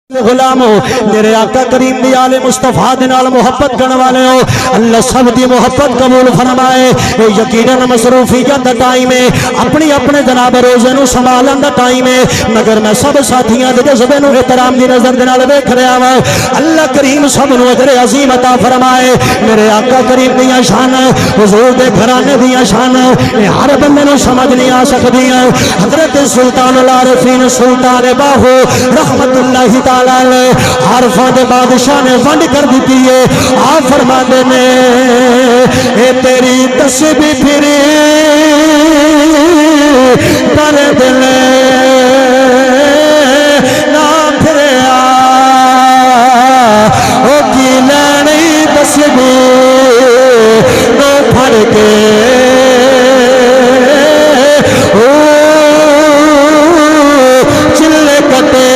غلامو میرے آقا کریم دی آل مصطفیٰ دے نال محبت کرنے والے ہو اللہ سب دی محبت قبول فرمائے یقیناً مصروفیت دا ٹائم ہے اپنی اپنے جناب روزے نو سنبھالن دا ٹائم ہے مگر میں سب ساتھیاں دے جذبے نو احترام دی نظر دے نال ویکھ رہا ہاں اللہ کریم سب نو اجر عظیم عطا فرمائے میرے آقا کریم دی شان حضور دے گھرانے دی شان ہر بندے نو سمجھ نہیں آ سکدی حضرت سلطان العارفین سلطان باہو رحمت اللہ تعالی عارفاں دے بادشاہ نے ونڈ کر دیتی ہے آپ فرماندے نے اے تیری تسبیح پھری پر دل نہ پھریا او کی لینی تسبیح نو پھڑ کے چلے کٹے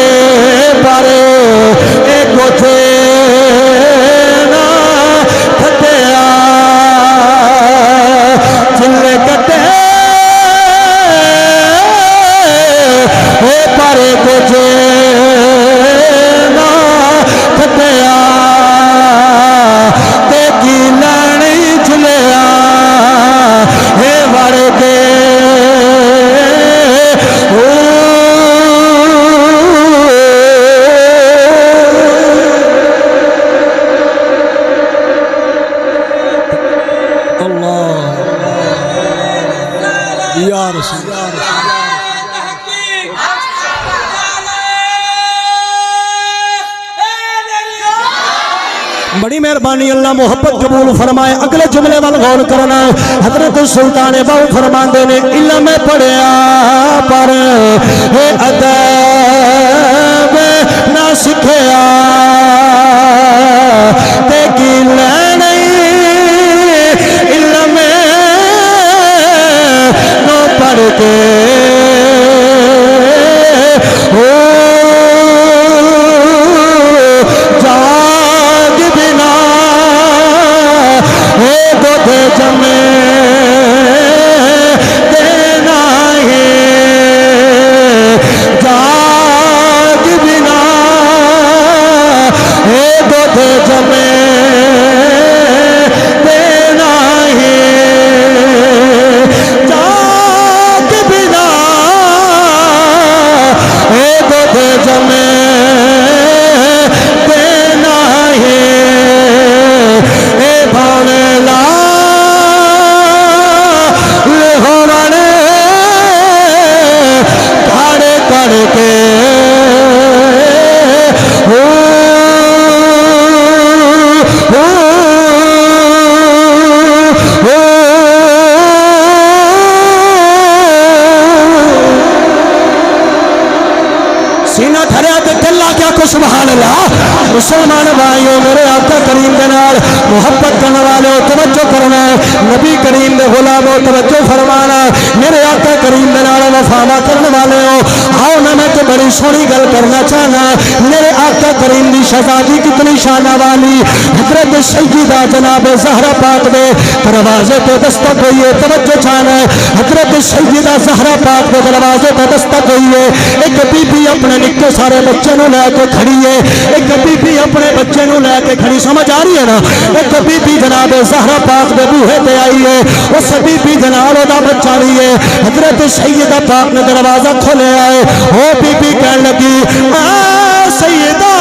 بڑی مہربانی اللہ محبت قبول فرمائے اگلے جملے وال غور کرنا حضرت سلطان باہو فرماندے نے علم پڑھیا پر ادب نہ سکھیا تے کی لینی علم نو پڑھ کے سبحان اللہ مسلمان بھائیوں میرے آقا کریم دے نال محبت کرنے والے توجہ کرنا نبی کریم دے غلاموں توجہ فرمانا میرے آقا کریم دے نال وفا کرنے والے ہو آؤ نہ میں تو بڑی سونی گل کرنا چاہنا میرے آقا کریم دی شہزادی کتنی شانہ والی حضرت سیدہ جناب زہرا پاک دے دروازے پہ دستک ہوئی ہے توجہ چاہنا حضرت سیدہ زہرا پاک دے دروازے پہ دستک ہوئی ہے ایک بی بی اپنے نکے سارے بچے نو لے کے کھڑی ہے ایک بی بی اپنے بچے نو لے کے کھڑی سمجھ آ رہی ہے نا ایک بی بی جناب زہرا پاک دے بوہے تے آئی ہے اس بی بی جناب دا بچہ بھی ہے حضرت سیدہ پاک نے دروازہ کھولے آئے وہ بی بی کہنے لگی سیدہ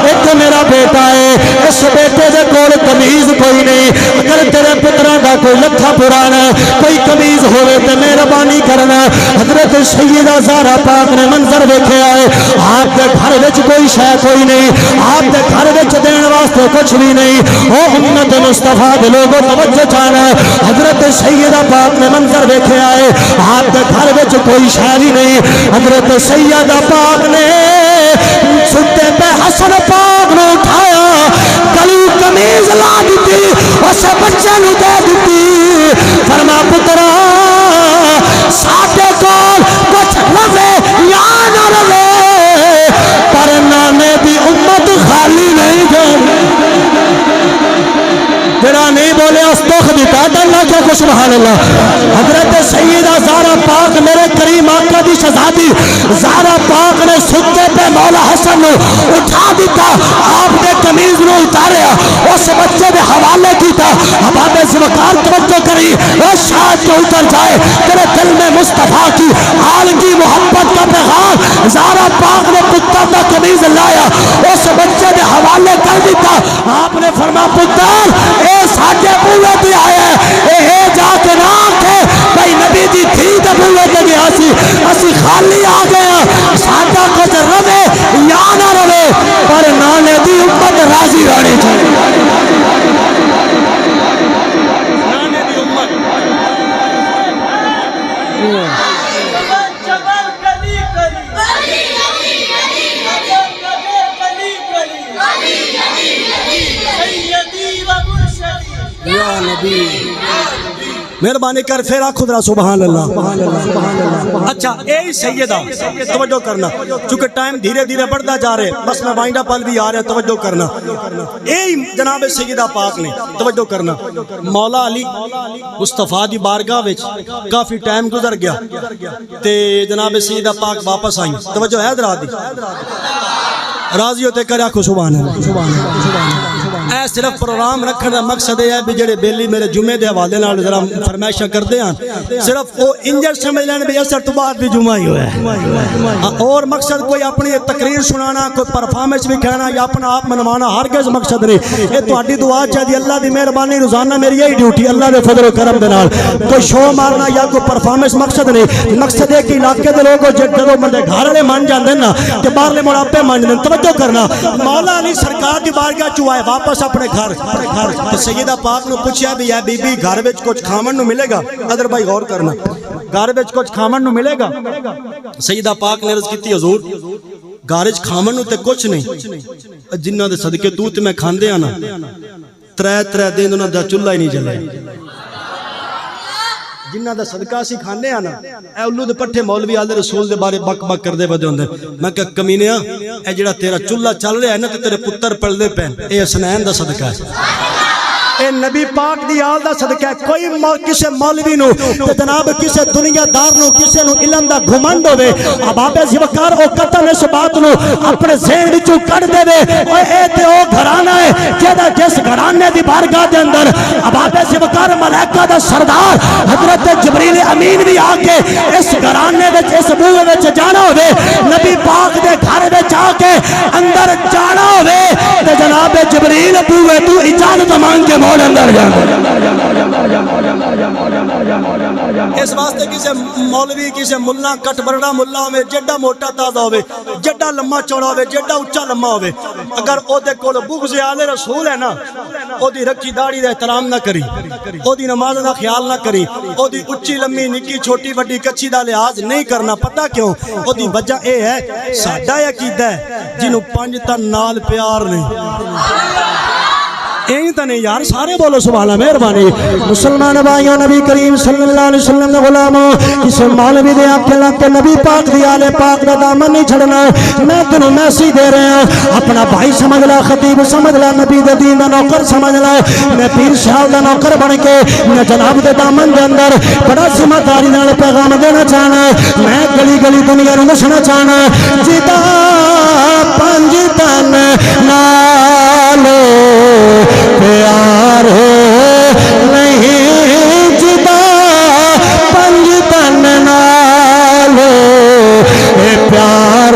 ایک میرا بیٹا ہے اس بیٹے دے کول کمیز کوئی نہیں اگر تیرے پترہ دا کوئی لکھا پرانا کوئی کمیز ہوئے تے مہربانی کرنا حضرت سیدہ زہرا پاک نے منظر دیکھے آئے آپ کے گھر وچ کوئی شے کوئی نہیں آپ کے گھر وچ دین واسطے کچھ بھی نہیں او امت مصطفیٰ دے لوگوں توجہ چاہنا حضرت سیدہ پاک نے منظر دیکھے آئے آپ کے گھر وچ کوئی شے بھی نہیں حضرت سیدہ پاک نے ستے پہ حسن پاک نے اٹھایا گلی کمیز لا دیتی اس بچے نو دے دیتی فرما پترا ساٹے کول کچھ لفے یا نہ لفے پر نانے دی امت خالی نہیں گئی جڑا نہیں بولے اس دکھ دیتا ڈالنا کیا کو سبحان اللہ حضرت سیدہ زہرا پاک میرے کریم آقا دی شہزادی زہرا پاک نے ستے نو اٹھا دیتا آپ نے قمیض نو اتاریا اس بچے دے حوالے کیتا اباب ذوالفقار توجہ کری شاید تو اتر جائے تیرے دل میں مصطفیٰ کی عالمی محبت کا پیغام زہرا پاک نے پتر دا قمیض لایا اس بچے دے حوالے کر دیتا آپ نے فرمایا پتر اے ساڈے بوئے تے آیا اے جا کے نہ کہ بھائی نبی دی تھی تے بوئے تے گیا سی اسی خالی آ گیا ساڈا کچھ رہے یا نہ رہے پر نانے دی امت راضی رہنی چاہیے نانے دی امت یا نبی مہربانی کر پھر آخو ذرا سبحان اللہ اچھا اے سیدہ توجہ کرنا چونکہ ٹائم دھیرے دھیرے بڑھتا جا رہے بس میں وائنڈ اپ بھی آ رہا توجہ کرنا اے جناب سیدہ پاک نے توجہ کرنا مولا علی مصطفیٰ دی بارگاہ وچ کافی ٹائم گزر گیا تے جناب سیدہ پاک واپس آئی توجہ ہے حضرات دی راضی ہوتے کر آخو سبحان اللہ اے صرف پروگرام رکھنے کا مقصد ہے بھی جڑے بیلی میرے جمعے دے حوالے نال ذرا فرمائشاں کرتے ہیں صرف وہ انجر سمجھ لین بھی اثر تو بعد بھی جمعہ ہی ہوا ہے اور مقصد کوئی اپنی تقریر سنانا کوئی پرفارمنس بھی کہنا یا اپنا آپ منوانا ہرگز مقصد نہیں یہ تہاڈی دعا چاہیے اللہ دی مہربانی روزانہ میری یہی ڈیوٹی اللہ دے فضل و کرم دے نال کوئی شو مارنا یا کوئی پرفارمنس مقصد نہیں مقصد ہے کہ علاقے دے لوگ جدوں بندے گھر والے مان جاندے نا کہ باہرلے موڑاپے مان جاندے توجہ کرنا مولا علی سرکار دی بارگاہ چ آئے واپس اپنے گھر تو سیدہ پاک نے پوچھا بھی ہے بی بی گھر وچ کچھ کھاون نو ملے گا ادھر بھائی غور کرنا گھر وچ کچھ کھاون نو ملے گا سیدہ پاک نے عرض کیتی حضور گھر وچ کھاون نو تے کچھ نہیں جنہ دے صدقے تو تے میں کھاندے ہاں نا ترے دن انہاں دا چولہا ہی نہیں جلے جنہ دا صدقہ سی کھانے آنا اے اللہ دے پٹھے مولوی آل رسول دے بارے بک بک کر دے بدے ہوندے میں کہ کمینیا اے جڑا تیرا چولہا چل رہا ہے نا تے تیرے پتر پڑھ دے پین اے حسنین دا صدقہ ہے اے نبی پاک دی آل دا صدقہ ہے کوئی کسے مولوی نو تے جناب کسے دنیا دار نو کسے نو علم دا گھمنڈ ہوئے اباب ذوالفقار او قتل اس بات نو اپنے ذہن وچوں کڈ دے وے اوے اے تے او گھرانہ ہے جیڑا جس گھرانے دی بارگاہ دے اندر اباب ذوالفقار ملائکہ دا سردار حضرت جبریل امین بھی آ کے اس گھرانے وچ اس بوئے وچ جانا ہوئے نبی پاک دے گھر وچ آ کے اندر جانا ہوئے تے جناب جبریل بوئے تو اجازت مانگ کے موڑ اندر جانا اس واسطے کسے مولوی کسے ملہ کٹ برڑا ملہ ہوئے جڈا موٹا تازہ ہوئے جڈا لمحہ چوڑا ہوئے جڈا اچھا لمحہ ہوئے اگر او دے کول بغض آل رسول ہے نا او دی رکھی داڑھی دا احترام نہ کری او دی نماز دا خیال نہ کری او دی اچھی لمبی نکی چھوٹی وڈی کچھی دا لحاظ نہیں کرنا پتہ کیوں او دی وجہ اے ہے ساڈا عقیدہ ہے جنوں پنج تن نال پیار نہیں یہی تو نہیں یار سارے بولو سبحان اللہ مہربانی مسلمان بھائیوں نبی کریم صلی اللہ علیہ وسلم نے غلاموں کسی مولوی دے آکے لگ کے نبی پاک دی آل پاک دا دامن نہیں چھڑنا میں تنوں میسی دے رہے ہیں اپنا بھائی سمجھ لا خطیب سمجھ لا نبی دے دین دا نوکر سمجھ لا میں پیر شاہ دا نوکر بن کے میں جناب دے دامن دے اندر بڑا ذمہ داری نال پیغام دینا چاہنا میں گلی گلی دنیا نوں دسنا چاہنا جدا پنج تن نال پیار نہیں جدا پنج تن نال پیار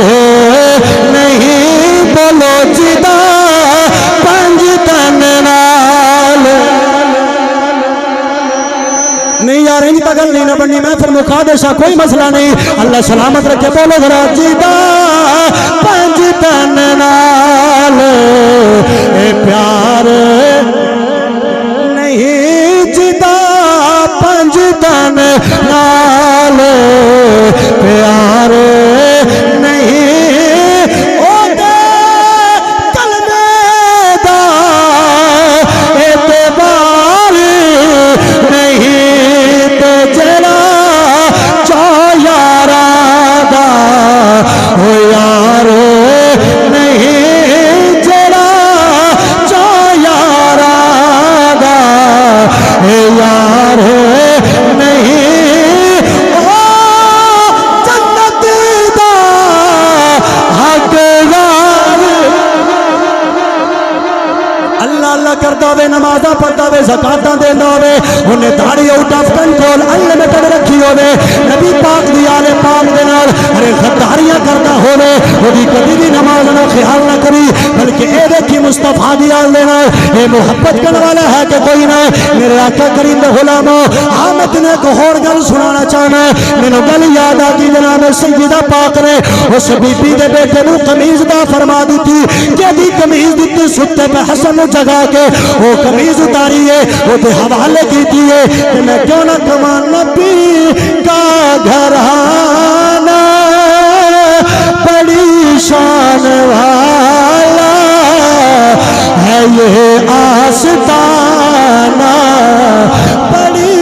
نہیں بولو جدا پنج تن نال نہیں یار ان کا گل نہیں نہ بننی میں پھر مکا دے سا کوئی مسئلہ نہیں اللہ سلامت رکھے بولو ذرا جدا پنج تن نال پیار نہیں جدا پنج تن نال پیار نہیں او دے کلمے دا اعتبار نہیں تے جڑا چو یاراں دا عبادتاں کردا ہوے نمازاں پڑھدا ہوے زکاتاں دیندا ہوے اونے داڑھی آؤٹ آف کنٹرول انلمیٹڈ رکھی ہوے نبی پاک دی آل پاک دے نال ارے غداریاں کردا ہوے اودی کبھی بھی نماز نہ خیال نہ کری بلکہ اے دیکھی مصطفیٰ دی آل دے نال اے محبت کرنے والا ہے کہ کوئی نہ میرے آقا کریم دے غلامو آمد نے کو اور گل سنانا چاہنا مینوں گل یاد آ گئی جناب سیدہ پاک نے اس بی بی دے بیٹے نو قمیض دا فرما دیتی جدی قمیض دیتی ستے پہ حسن نو جگا کے وہ قمیض اتاری ہے وہ دے حوالے کیتی ہے کہ میں کیوں نہ کہواں نبی کا گھرانہ بڑی شان والا ہے یہ آستانہ بڑی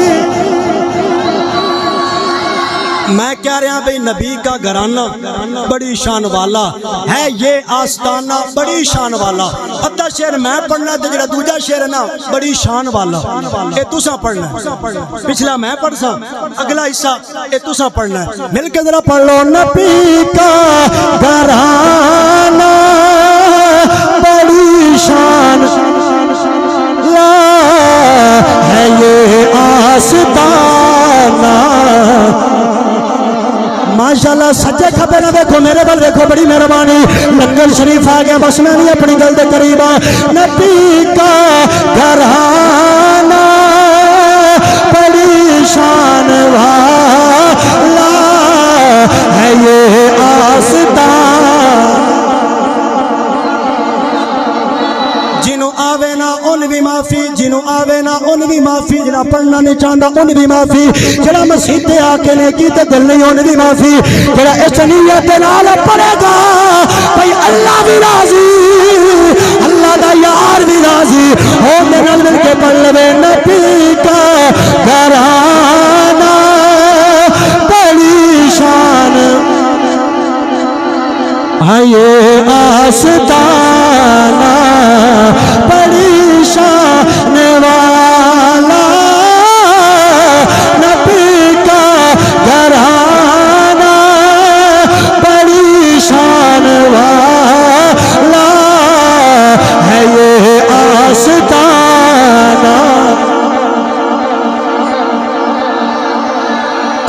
میں کہہ رہا ہوں بھئی نبی کا گھرانہ بڑی شان والا ہے یہ آستانہ بڑی شان والا ادھا شعر میں پڑھنا ہے جڑا دوجا شعر ہے نا بڑی شان والا اے تساں پڑھنا ہے پچھلا میں پڑھ سا اگلا حصہ اے تساں پڑھنا ہے مل کے ذرا پڑھ لو نبی کا گھرانہ بڑی شان ہے یہ آستانہ ماشاءاللہ سجے کھبے نہ دیکھو میرے بل دیکھو بڑی مہربانی لنگر شریف آ گیا بس میں نہیں اپنی گل دے قریب نبی کا گھرانہ بڑی شان والا ہے یہ آستانہ جنوں آوے نا ان بھی معافی جنوں آوے نا ان بھی معافی جنہ پڑھنا نہیں چاہتا ان بھی معافی جنہ مسجد تے آ کے نیکی تے دل نہیں ان بھی معافی جنہ اس نیت نال پڑھے گا بھئی اللہ بھی راضی اللہ دا یار بھی راضی ہو میرے مل کے پڑھ لے نبی کا گھرانہ بڑی شان یہ آستانہ بڑی شان والا نبی کا گھرانہ بڑی شان والا ہے یہ آستانہ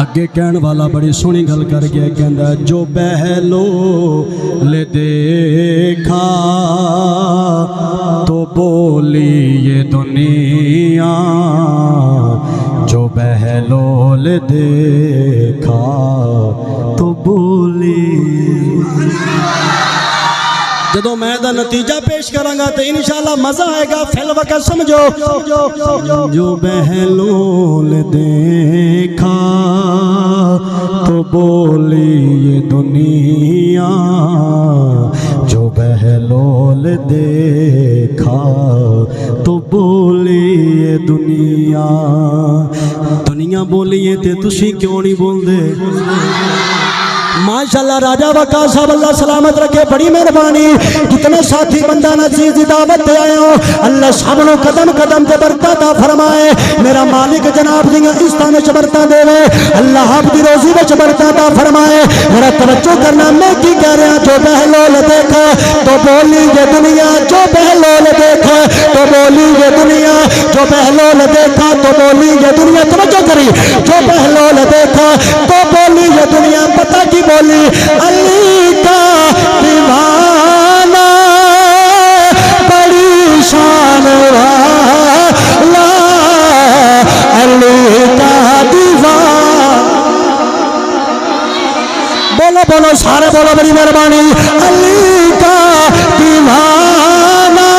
اگے کہن والا بڑی سونی گل کر گیا کہندا جو بہلول دیکھا تو بولی یہ دنیا جو بہلول دیکھا تو بولی جدو میں دا نتیجہ پیش کروں گا تو انشاءاللہ مزہ آئے گا فی الوقت سمجھو جو بہلول دیکھا تو بولی یہ دنیا جو بہلول دیکھا تو بولی یہ دنیا دنیا بولی یہ تے تسی کیوں نہیں بول دے ماشاءاللہ راجہ وقار صاحب اللہ سلامت رکھے بڑی مہربانی کتنے ساتھی بندہ نزیز دعوت دے آئے ہوں اللہ سامنوں قدم قدم تے برکت عطا فرمائے میرا مالک جناب دیاں استان وچ برکت دے اللہ آپ دی روزی وچ برکت عطا فرمائے میرا توجہ کرنا میں کی کہہ رہا جو بہلول دیکھا تو بولی یہ دنیا جو بہلول دیکھا تو بولی یہ دنیا جو بہلول دیکھا تو بولی یہ دنیا توجہ کری جو بہلول دیکھا تو بولی یہ دنیا پتہ کی بولی علی کا دیوانہ بڑی شان والا علی کا دیوانہ بولو بولو سارے بولو بڑی مہربانی علی کا دیوانہ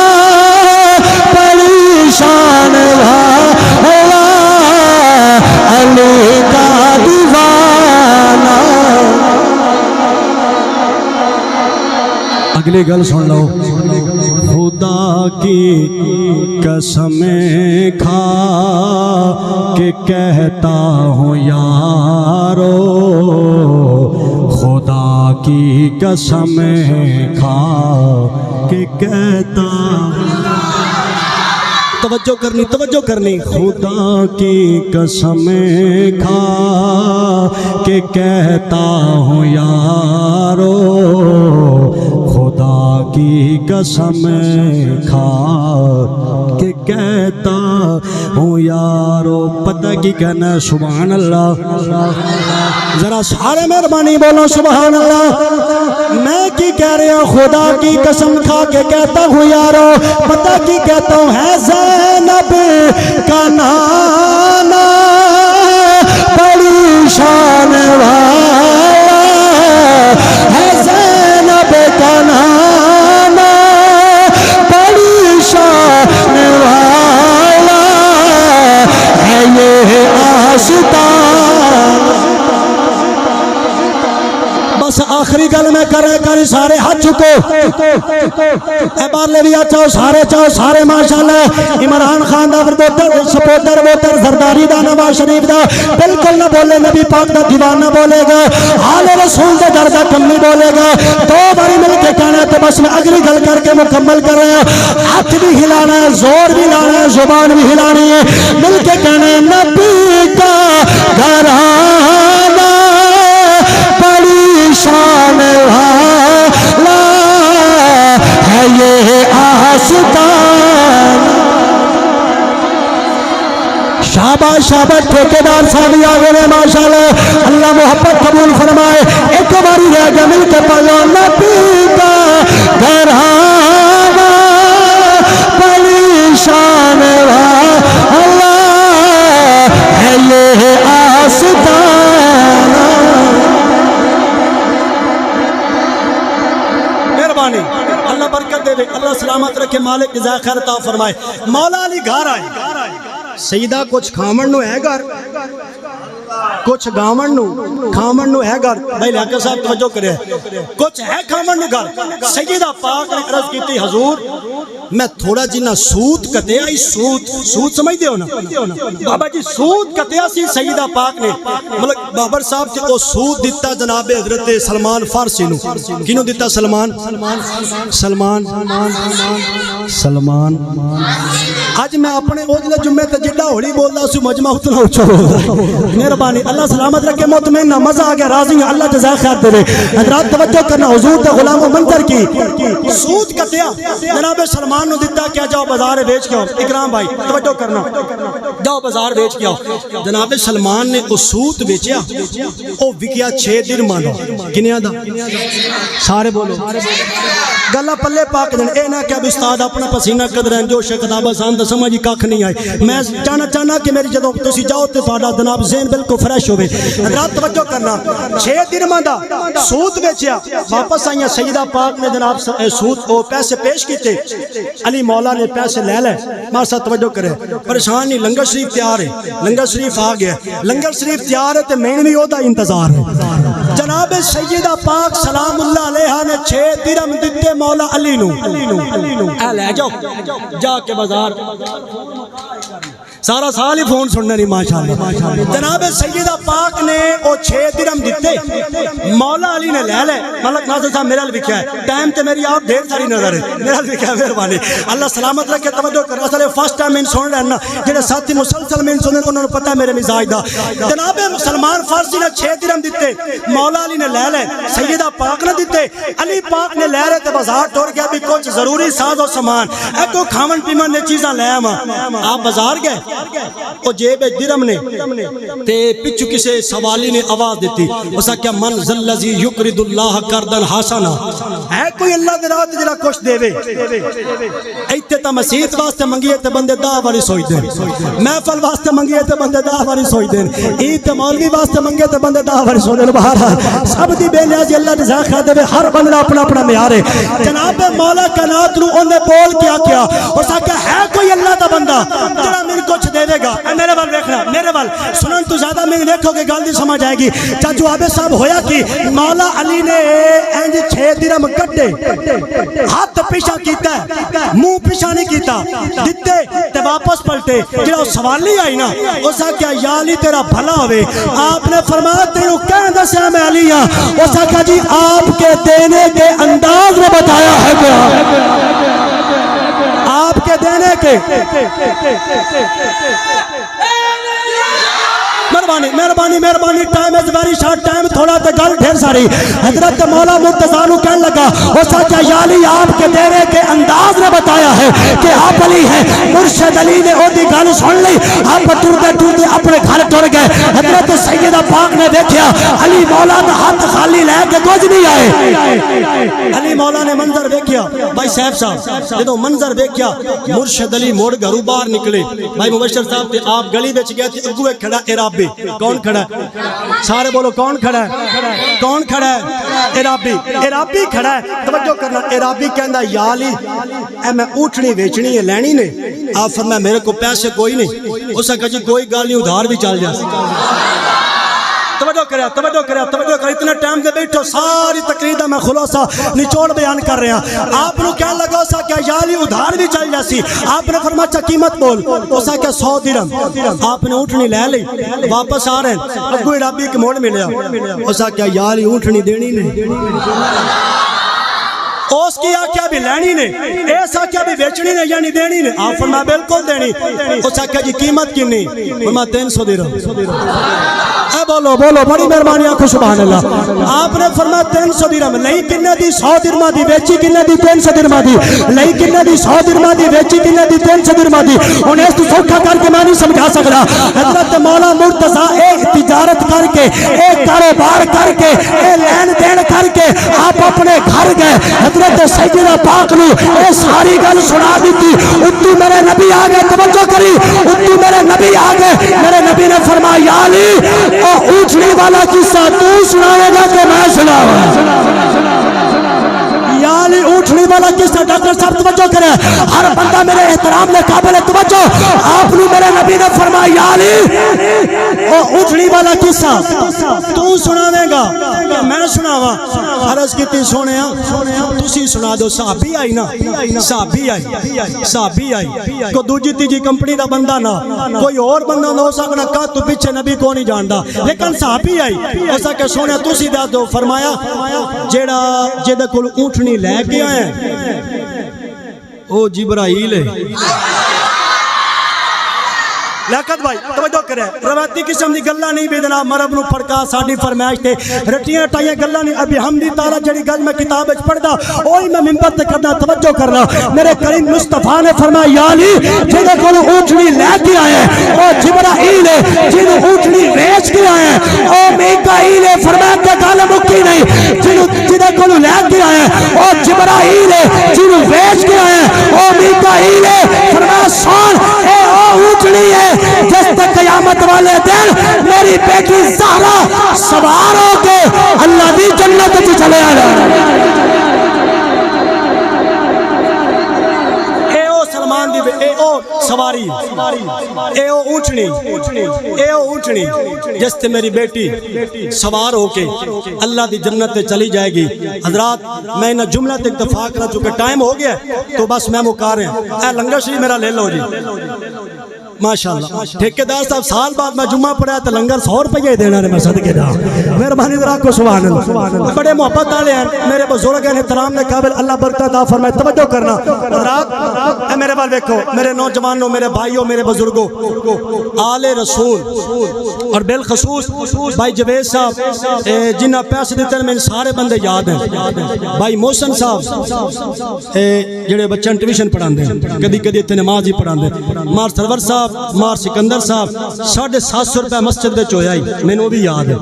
بڑی شان والا علی کا دیوانہ اگلی گل سن لو خدا کی قسم کھا کہ کہتا ہوں یارو خدا کی قسم کھا کہ کہتا توجہ کرنی خدا کی قسم کھا کہ کہتا ہوں یارو خدا کی قسم کھا کہتا ہوں یارو، پتہ کی کہنا ہے سبحان اللہ، ذرا سارے مہربانی بولو سبحان اللہ۔ میں کی کہہ رہا ہوں، خدا کی قسم کھا کے کہتا ہوں یارو، پتہ کی کہتا ہوں ہے زینب کا نانا بڑی شان والا ہے، زینب کا نانا بڑی شان والا ہے، یہ آستان۔ بس آخری گل میں کرے کر سارے ہاتھ چکو، اے بارلے بھی چاہو سارے ماشاءاللہ۔ عمران خان دا سپورٹر ووٹر زرداری دا نواز شریف دا بالکل نہ بولے، نبی پاک دا دیوان نہ بولے گا، حال رسول دے در دا کم نہیں بولے گا۔ دو باری مل کے کہنا تو بس میں اگلی گل کر کے مکمل کر رہا ہوں۔ ہاتھ بھی ہلانا ہے، زور بھی لانا ہے، زبان بھی ہلانی ہے، مل کے کہنا ہے نبی کا گھرانہ بڑی شان والا ہے، یہ آستان۔ شاباش شاباش، ٹھیکیدار صاحب آگے میں ماشاءاللہ، اللہ محبت قبول فرمائے۔ ایک باری رہ گیا، مل کے پڑھو نبی کا گھرانہ بڑی شان والا ہے، یہ آستان۔ مہربانی، اللہ برکت دے، اللہ سلامت رکھے، مالک جزائے خیر عطا فرمائے۔ مولا علی گھر آئے، سیدہ کچھ کھامن نو ہے گھر، کچھ گامن نو کھامن نو ہے گھر۔ بھائی لیاقت صاحب توجہ کرے، کچھ ہے کھامن نو گھر۔ سیدہ پاک نے عرض کی تھی حضور میں تھوڑا جنہ سوت کتیا ہی، سوت سمجھ دے ہو نا بابا جی، سوت کتیا سی سیدہ پاک نے، مطلب بابر صاحب جو سوت دیتا جناب حضرت سلمان فارسی نو، کنو دیتا؟ سلمان۔ آج میں اپنے اوجلے جمعے تے جڑا ہوڑی بول رہا سو، مجمع اتنا اچھا ہو رہا۔ مہربانی، اللہ سلامت رکھے، مطمئن نہ، مزہ آ گیا، راضی ہیں، اللہ جزائے خیر دے۔ حضرات توجہ کرنا، حضور تے غلام و منظر کی سود کتیا جناب سلمان نو دیتا، کیا جاؤ بازار بیچ کے آؤ۔ اکرام بھائی توجہ کرنا، جاؤ بازار بیچ کے آؤ۔ جناب سلمان نے وہ سود بیچیا، وہ وکیا 6 درہم دا۔ کنیا دا؟ سارے بولو گلا پلے پاک دین۔ اے نہ کہ اب استاد اپنا پسینہ قدرین جو شکتاب آسان دا سمجھی کاکھ نہیں آئی۔ میں چاہنا کہ میری جدو تسی جاؤ تے تھوڑا جناب ذہن بالکل فریش ہوئے۔ حضرات توجہ کرنا، 6 درہم دا سود بیچیا، واپس آئیاں سیدہ پاک نے جناب سود او پیسے پیش کیتے، علی مولا نے پیسے لے لے۔ مار ساتھ توجہ کرے، پریشان نہیں، لنگر شریف تیار ہے، لنگر شریف آ گیا، لنگر شریف تیار ہے تے میں بھی او دا انتظار ہے۔ جناب سیدہ پاک سلام اللہ علیہ نے 6 درہم دیتے مولا علی نو، اے لے جاؤ جا کے بازار۔ سارا سال ہی فون سننا نہیں ماشاءاللہ۔ جناب سیدہ پاک نے وہ 6 درہم دیتے، مولا علی نے لے لے۔ ملک ناصر صاحب میرا بھی کیا ہے، ٹائم تے میری آپ ڈھیر ساری نظر ہے، میرا بھی کیا ہے، مہربانی اللہ سلامت رکھے، توجہ کر۔ اصل فرسٹ ٹائم میں سن رہا نا، جڑے ساتھی مسلسل میں سننے انہوں نے پتہ ہے میرے مزاج دا۔ جناب سلمان فارسی نے 6 درہم دیتے، مولا علی نے لے لے، سیدہ پاک نے دیتے، علی پاک نے لے لے تے بازار ٹور گیا بھی کچھ ضروری ساز و سامان، اے کو کھاون پیمن نے چیزاں لے آواں۔ آپ بازار گئے، وہ جیب درہم نے تے پچھو کسے سوالی نے آواز دیتی، اسا کیا من ذلذی یقرض اللہ قرضا حسنا، ہے کوئی اللہ دے راہ تے جڑا کچھ دے وے؟ ایتھے تا مسیت واسطے منگیے تے بندے 10 واری سوچ دین، محفل واسطے منگیے تے بندے 10 واری سوچ دین، عید تے مولوی واسطے منگے تے بندے 10 واری سوچ دین۔ بہرحال سب دی بے نیازی اللہ دے ذکر دے، ہر بندہ اپنا اپنا معیار ہے۔ جناب مولا کائنات نو اونے بول کیا اسا کہ ہے کوئی اللہ دا بندہ جڑا میرے کچھ دے دے گا؟ میرے وال دیکھنا، میرے وال سنن تو زیادہ میں دیکھو گے گل دی سمجھ آئے گی۔ چاچو آبے صاحب ہویا کی مولا علی نے انج 6 درہم کٹے، ہاتھ پیچھا کیتا ہے، منہ پیچھا نہیں کیتا، دتے تے واپس پلٹے۔ جڑا سوالی آئی نا اسا کیا یا علی تیرا بھلا ہوئے، آپ نے فرمایا تینوں کہہ دسیا میں علی ہاں، اسا کہا جی آپ کے دینے کے انداز میں بتایا ہے کیا، آپ کے دینے کے مہربانی مہربانی مہربانی، time is very short, time تھوڑا تے گل ڈھیر ساری۔ حضرت مولا مرتضیٰ نو کہنے لگا، وہ سچا یا علی آپ کے دینے کے انداز نے بتایا ہے کہ آپ علی ہیں. مرشد علی نے وہ دی گل سن لی. آپ ٹرتے ٹرتے اپنے گھر ٹر گئے. حضرت سیدہ پاک نے دیکھا علی مولا دا ہاتھ خالی لے کے کچھ نہیں آئے. علی مولا نے منظر دیکھا. بھائی صاحب صاحب جدو منظر دیکھا مرشد علی موڑ گھروں باہر نکلے. بھائی مبشر صاحب تے آپ گلی وچ گئے تے اگوں کھڑا عرابی. کون کھڑا ہے؟ سارے بولو کون کھڑا ہے؟ کون کھڑا ہے؟ عرابی. عرابی کھڑا ہے. توجہ کرنا. عرابی کہندا یا علی اے میں اونٹنی ویچنی ہے لینی نے. آپ فرمایا میرے کو پیسے کوئی نہیں. اس نے کہا جی کوئی گل نہیں ادھار بھی چل جا. توجہ کریا توجہ کریا توجہ کریا. اتنا ٹائم دے بیٹھو ساری تقریر دا میں خلاصہ نچوڑ بیان کر رہا. آپ نے کیا لگا سا کہ یا علی ادھار بھی چل جاسی. آپ نے فرمایا اچھا قیمت بول. اس نے کہا 100 درہم. آپ نے اونٹنی لے لی. واپس آ رہے ہیں اگو عرابی کے موڑ ملیا. اس نے کہا یا علی اونٹنی دینی نہیں. اس کی آکھیا بھی لینی نے. ایسا آکھیا بھی بیچنی نے یعنی دینی نے. آپ فرمایا بالکل دینی. اس آکھیا جی قیمت کتنی؟ فرمایا 300 درہم. اے بولو بولو بڑی مہربانی آنکھو سبحان اللہ. آپ نے فرمایا 300 درہم. لئی کنے دی 100 درہم دی. بیچی کنے دی 300 درہم دی. لئی کنے دی 100 درہم دی. بیچی کنے دی 300 درہم دی. انہیں اس تو سوکھا کر کے میں نہیں سمجھا سکتا. حضرت مولا مرتضیٰ ایک تجارت کر کے ایک کاروبار کر کے ایک لین دین کر کے آپ اپنے گھر گئے. حضرت سیدہ پاک نے اے ساری گل سنا دیتی. اتو میرے نبی آگے توجہ کری. اتو میرے نبی آگے. میرے نبی نے فرمایا یا علی اونٹنی والا قصہ تو سنائے گا کہ میں سناؤں؟ یا علی اونٹنی والا قصہ. ڈاکٹر صاحب توجہ کرے. ہر بندہ میرے احترام نے قابل توجہ. آپ نے میرے نبی نے فرمایا یا علی اونٹنی والا قصہ تو سناوے گا کہ میں سناواں؟ عرض کیتی سونے تسی سنا دو. صحابی آئی نا. صحابی آئی. صحابی آئی. کوئی دوجی تیجی کمپنی دا بندہ نہ کوئی اور بندہ نہ ہو سکنا. کا تو پیچھے نبی کو نہیں جاندا لیکن صحابی آئی. ایسا کہ سونے تسی دس دو. فرمایا جیڑا جیدے کول اونٹنی لے کے آئے او جبرائیل ہے. لیاقت بھائی توجہ کرے. روایتی قسم دی گلاں نہیں بھی جناب مرب نو پھڑکا ساڈی فرمائش تے رٹیاں ٹائیاں گلاں نہیں. ابھی حمدی تعالی جڑی گل میں کتاب وچ پڑھدا اوہی میں منبر تے کرنا. توجہ کرنا. میرے کریم مصطفیٰ نے فرمایا یا علی جے کول اونٹنی لے کے آئے او جبرائیل ہے. جنوں اونٹنی بیچ کے آئے او میکائیل ہے. فرمایا کہ گل مکی نہیں. جے کول لے کے آئے او جبرائیل ہے. جنوں بیچ کے آئے او میکائیل ہے. فرمایا سن اے او اونٹنی ہے جس تک قیامت والے دن میری بیٹی زہرا سوار ہو کے اللہ دی جنت میں چلے آئے. اے او سلمان دی اے او سواری اے او اونٹنی اے او اونٹنی جس تے میری بیٹی سوار ہو کے اللہ دی جنت میں چلی جائے گی. حضرات میں انہاں جملہ تے اتفاق نہ چکے ٹائم ہو گیا تو بس میں مکا رہا ہوں. اے لنگر شریف میرا لے لو جی. ماشاءاللہ ٹھیکیدار صاحب سال بعد میں جمعہ پڑھا تو لنگر 100 روپے دینا ہے. میں صدقے جا مہربانی ذرا کو سبحان اللہ. بڑے محبت والے ہیں میرے بزرگ ہیں احترام نے قابل. اللہ برکت عطا فرمائے. توجہ کرنا حضرات. اے میرے بال دیکھو میرے نوجوانوں میرے بھائیوں میرے بزرگوں آل رسول اور بالخصوص بھائی جوید صاحب جنہ پیسے دیتے ہیں میں سارے بندے یاد ہیں. بھائی محسن صاحب جڑے بچوں ٹیوشن پڑھاندے ہیں کدی کدی تے نماز ہی پڑھاندے. مار سرور صاحب مار سکندر صاحب 750 روپے مسجد دے چویا ہی مینوں بھی یاد ہے.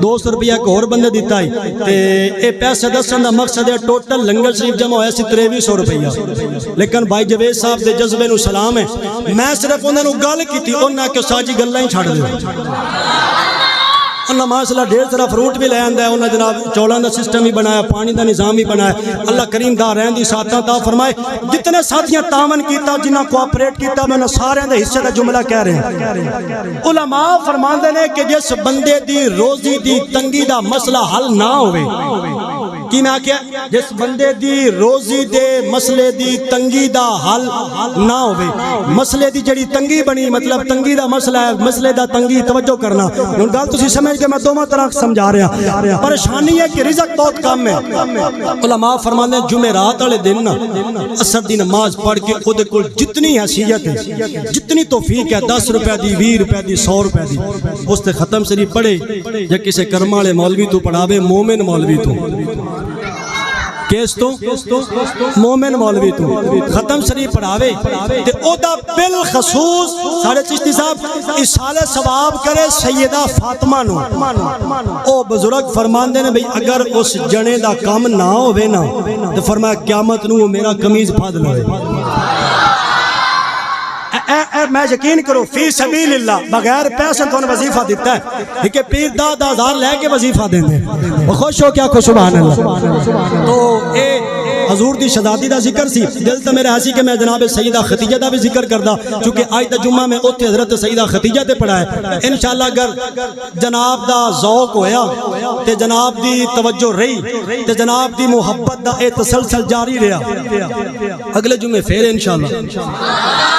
200 روپیہ ایک اور بندے دیتا ہی تے اے پیسے دسن دا مقصد ہے ٹوٹل لنگر شریف جمع ہویا سی 2300 روپیہ. لیکن بھائی جوید صاحب دے جذبے نو سلام ہے. میں صرف انہاں نو گل کیتی انہاں کہ ساجی گلاں ہی چھڑ دیو. اللہ ماشاءاللہ ڈھیر سارا فروٹ بھی لے آندا ہے. انہاں جناب چولاں دا سسٹم بھی بنایا پانی دا نظام بھی بنایا. اللہ کریم دا رہن دی ساتھاں عطا فرمائے. جتنے ساتھیاں تعاون کیتا جنہاں کوآپریٹ کیتا میں سارے دے حصے دا جملہ کہہ رہے ہیں. علماء فرماندے نے کہ جس بندے دی روزی دی تنگی دا مسئلہ حل نہ ہوئے کی میں آکھیا جس بندے دی روزی دے مسئلے دی تنگی دا حل نہ ہوئے. مسئلے دی جڑی تنگی بنی مطلب تنگی دا مسئلہ ہے مسئلے دا تنگی. توجہ کرنا ہن گل تسی سمجھ کے میں دوواں طرح سمجھا رہا. پریشانی ہے کہ رزق بہت کم ہے. علماء فرماندے ہیں جمعرات والے دن نا عصر دی نماز پڑھ کے خود کول جتنی حیثیت ہے جتنی توفیق ہے 10 روپے دی 20 روپے دی 100 روپے دی اس تے ختم شریف پڑھے یا کسے کرم والے مولوی تو پڑھاوے مومن مولوی تو. کیس تو مومن مولوی تو ختم شریف پڑھاوے تے او دا بالخصوص سارے چشتی صاحب اصالہ ثواب کرے سیدہ فاطمہ نو او بزرگ فرماندے نے بھئی اگر اس جنے دا کام نہ ہوئے نا تو فرمایا قیامت نو میرا قمیض پھاد لوے میں یقین کرو فی سبیل اللہ بغیر پیسے تو انہیں وظیفہ دیتا ہے کہ پیر 10,000 لے کے وظیفہ دیں دے وہ خوش ہو کیا خوش سبحان اللہ تو اے حضور دی شہزادی دا ذکر سی دل تے میرے ایسی کہ میں جناب سیدہ ختیجہ دا بھی ذکر کردا چونکہ آج دا جمعہ میں اوتھے حضرت سیدہ ختیجہ تے پڑھا ہے انشاءاللہ اگر جناب دا ذوق ہویا تے جناب دی توجہ رہی تے جناب دی محبت دا اے تسلسل جاری رہا اگلے جمعے پھر انشاءاللہ